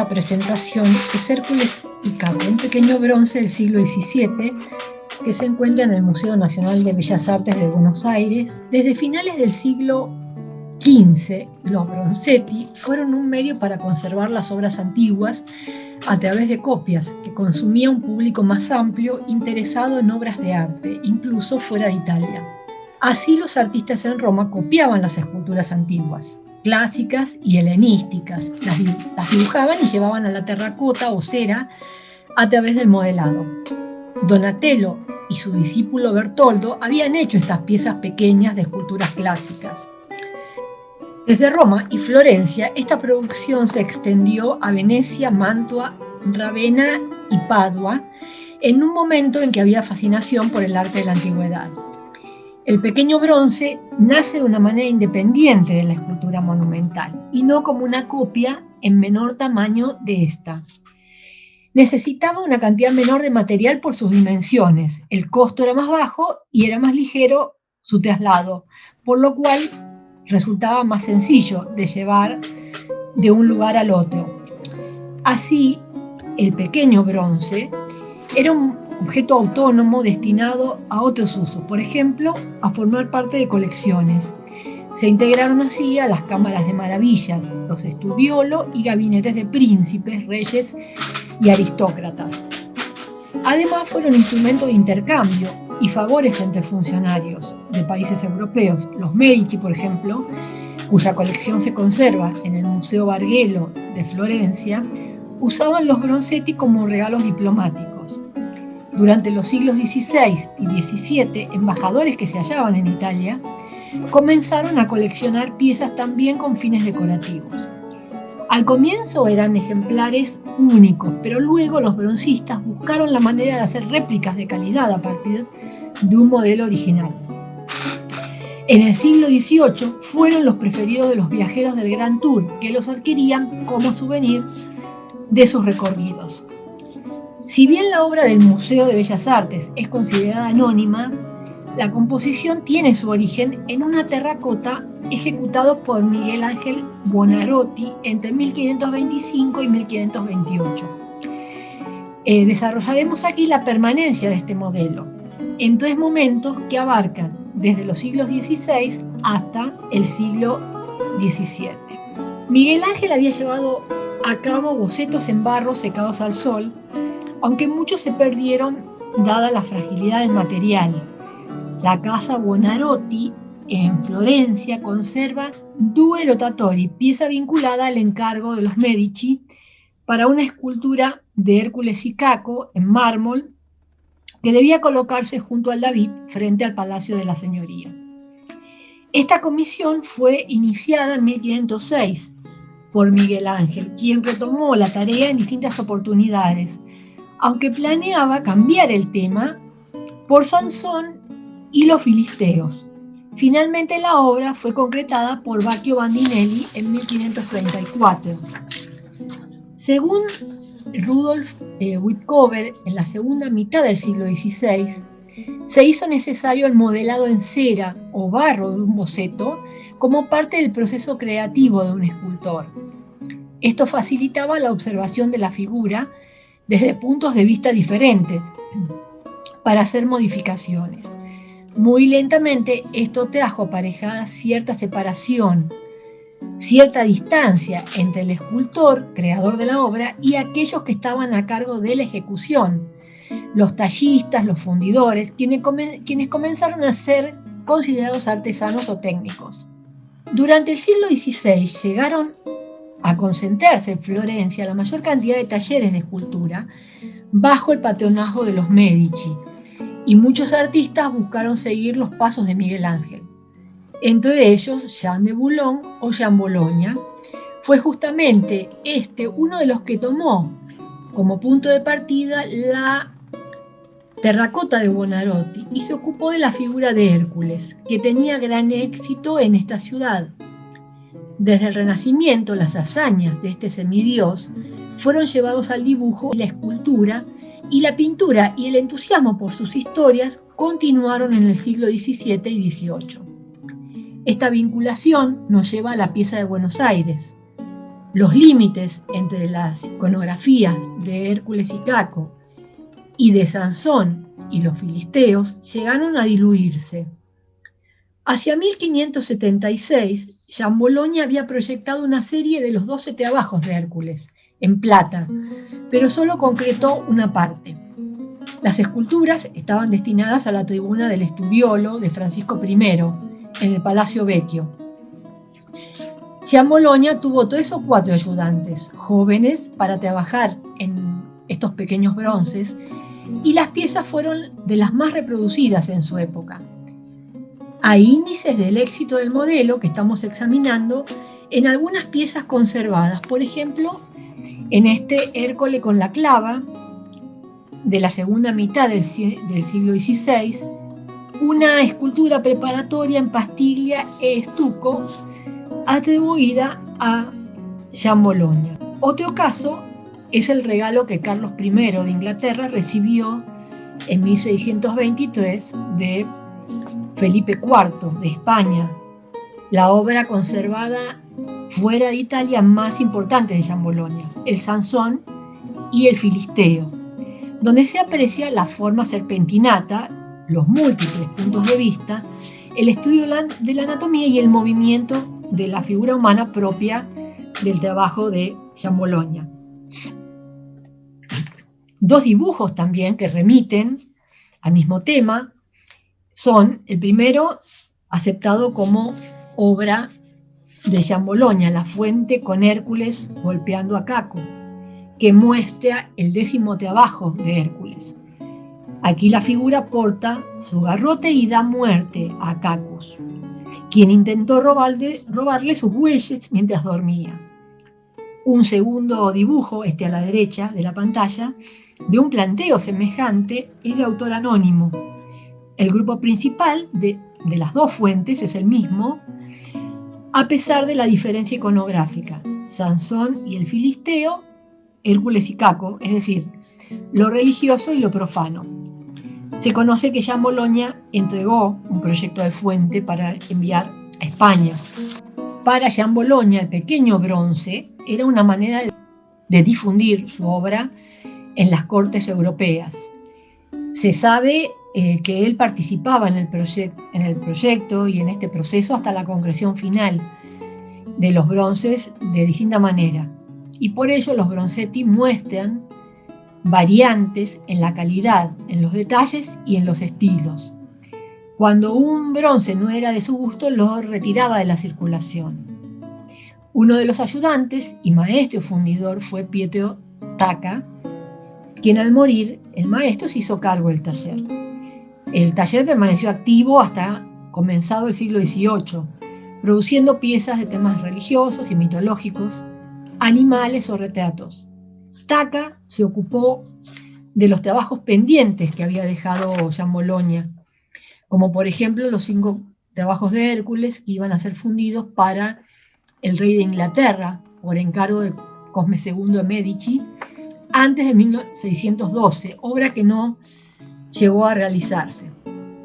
esta presentación es Hércules y Caco, un pequeño bronce del siglo XVII que se encuentra en el Museo Nacional de Bellas Artes de Buenos Aires. Desde finales del siglo XV, los bronzetti fueron un medio para conservar las obras antiguas a través de copias que consumía un público más amplio interesado en obras de arte, incluso fuera de Italia. Así los artistas en Roma copiaban las esculturas antiguas, clásicas y helenísticas, las dibujaban y llevaban a la terracota o cera a través del modelado. Donatello y su discípulo Bertoldo habían hecho estas piezas pequeñas de esculturas clásicas. Desde Roma y Florencia, esta producción se extendió a Venecia, Mantua, Ravenna y Padua, en un momento en que había fascinación por el arte de la antigüedad. El pequeño bronce nace de una manera independiente de la escultura monumental y no como una copia en menor tamaño de esta. Necesitaba una cantidad menor de material por sus dimensiones, el costo era más bajo y era más ligero su traslado, por lo cual resultaba más sencillo de llevar de un lugar al otro. Así, el pequeño bronce era un objeto autónomo destinado a otros usos, por ejemplo, a formar parte de colecciones. Se integraron así a las cámaras de maravillas, los estudiolo y gabinetes de príncipes, reyes y aristócratas. Además, fueron instrumentos de intercambio y favores entre funcionarios de países europeos. Los Medici, por ejemplo, cuya colección se conserva en el Museo Bargello de Florencia, usaban los bronzetti como regalos diplomáticos. Durante los siglos XVI y XVII, embajadores que se hallaban en Italia comenzaron a coleccionar piezas también con fines decorativos. Al comienzo eran ejemplares únicos, pero luego los broncistas buscaron la manera de hacer réplicas de calidad a partir de un modelo original. En el siglo XVIII fueron los preferidos de los viajeros del Grand Tour, que los adquirían como souvenir de sus recorridos. Si bien la obra del Museo de Bellas Artes es considerada anónima, la composición tiene su origen en una terracota ejecutado por Miguel Ángel Buonarroti entre 1525 y 1528. Desarrollaremos aquí la permanencia de este modelo en tres momentos que abarcan desde los siglos XVI hasta el siglo XVII. Miguel Ángel había llevado a cabo bocetos en barro secados al sol, aunque muchos se perdieron dada la fragilidad del material. La casa Buonarroti en Florencia conserva Due Lottatori, pieza vinculada al encargo de los Medici para una escultura de Hércules y Caco en mármol que debía colocarse junto al David frente al Palacio de la Señoría. Esta comisión fue iniciada en 1506 por Miguel Ángel, quien retomó la tarea en distintas oportunidades, aunque planeaba cambiar el tema por Sansón y los filisteos. Finalmente la obra fue concretada por Baccio Bandinelli en 1534. Según Rudolf Wittkower, en la segunda mitad del siglo XVI, se hizo necesario el modelado en cera o barro de un boceto como parte del proceso creativo de un escultor. Esto facilitaba la observación de la figura desde puntos de vista diferentes para hacer modificaciones. Muy lentamente esto trajo aparejada cierta separación, cierta distancia entre el escultor, creador de la obra, y aquellos que estaban a cargo de la ejecución, los tallistas, los fundidores, quienes comenzaron a ser considerados artesanos o técnicos. Durante el siglo XVI llegaron a concentrarse en Florencia la mayor cantidad de talleres de escultura bajo el patronazgo de los Medici, y muchos artistas buscaron seguir los pasos de Miguel Ángel. Entre ellos, Jean de Boulogne o Jean Bologna. Fue justamente uno de los que tomó como punto de partida la terracota de Buonarroti y se ocupó de la figura de Hércules, que tenía gran éxito en esta ciudad. Desde el Renacimiento, las hazañas de este semidios fueron llevados al dibujo y la escultura, y la pintura y el entusiasmo por sus historias continuaron en el siglo XVII y XVIII. Esta vinculación nos lleva a la pieza de Buenos Aires. Los límites entre las iconografías de Hércules y Caco y de Sansón y los filisteos llegaron a diluirse. Hacia 1576, Jean Bologne había proyectado una serie de los 12 trabajos de Hércules, en plata, pero solo concretó una parte. Las esculturas estaban destinadas a la tribuna del Studiolo de Francisco I, en el Palacio Vecchio. Jean Bologne tuvo 3 o 4 ayudantes, jóvenes, para trabajar en estos pequeños bronces, y las piezas fueron de las más reproducidas en su época. Hay índices del éxito del modelo que estamos examinando en algunas piezas conservadas. Por ejemplo, en este Hércules con la clava de la segunda mitad del siglo XVI, una escultura preparatoria en pastilla e estuco atribuida a Jean Bologne. Otro caso es el regalo que Carlos I de Inglaterra recibió en 1623 de Felipe IV de España, la obra conservada fuera de Italia más importante de Jean Bologne, el Sansón y el Filisteo, donde se aprecia la forma serpentinata, los múltiples puntos de vista, el estudio de la anatomía y el movimiento de la figura humana propia del trabajo de Jean Bologne. 2 dibujos también que remiten al mismo tema son, el primero, aceptado como obra de Jean Bologne, la fuente con Hércules golpeando a Caco, que muestra el 10º trabajo de Hércules. Aquí la figura porta su garrote y da muerte a Cacus, quien intentó robarle sus bueyes mientras dormía. Un segundo dibujo, a la derecha de la pantalla, de un planteo semejante, es de autor anónimo. El grupo principal de las 2 fuentes es el mismo, a pesar de la diferencia iconográfica. Sansón y el Filisteo, Hércules y Caco, es decir, lo religioso y lo profano. Se conoce que Jean Bologne entregó un proyecto de fuente para enviar a España. Para Jean Bologne, el pequeño bronce era una manera de difundir su obra en las cortes europeas. Se sabe que él participaba en el proyecto y en este proceso hasta la concreción final de los bronces de distinta manera. Y por ello los bronzetti muestran variantes en la calidad, en los detalles y en los estilos. Cuando un bronce no era de su gusto, lo retiraba de la circulación. Uno de los ayudantes y maestro fundidor fue Pietro Tacca, quien al morir, el maestro se hizo cargo del taller. El taller permaneció activo hasta comenzado el siglo XVIII, produciendo piezas de temas religiosos y mitológicos, animales o retratos. Tacca se ocupó de los trabajos pendientes que había dejado Jean Bologne, como por ejemplo los 5 trabajos de Hércules que iban a ser fundidos para el rey de Inglaterra por encargo de Cosme II de Medici antes de 1612, obra que no llegó a realizarse.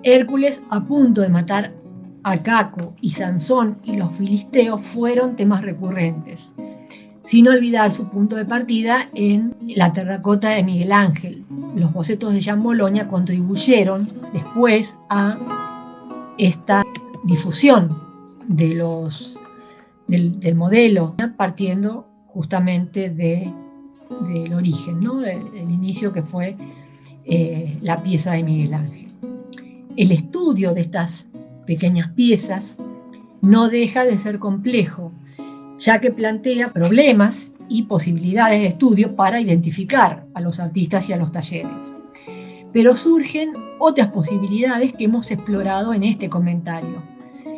Hércules, a punto de matar a Caco, y Sansón y los filisteos fueron temas recurrentes, sin olvidar su punto de partida en la terracota de Miguel Ángel. Los bocetos de Jean Bologne contribuyeron después a esta difusión del modelo, partiendo justamente del origen, ¿no? del inicio que fue la pieza de Miguel Ángel. El estudio de estas pequeñas piezas no deja de ser complejo, ya que plantea problemas y posibilidades de estudio para identificar a los artistas y a los talleres. Pero surgen otras posibilidades que hemos explorado en este comentario.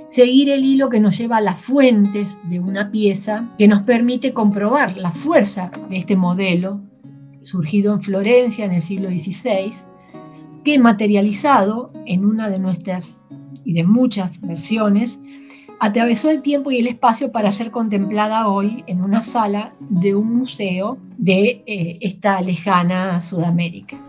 Seguir el hilo que nos lleva a las fuentes de una pieza, que nos permite comprobar la fuerza de este modelo, surgido en Florencia en el siglo XVI, que materializado en una de nuestras y de muchas versiones, atravesó el tiempo y el espacio para ser contemplada hoy en una sala de un museo de esta lejana Sudamérica.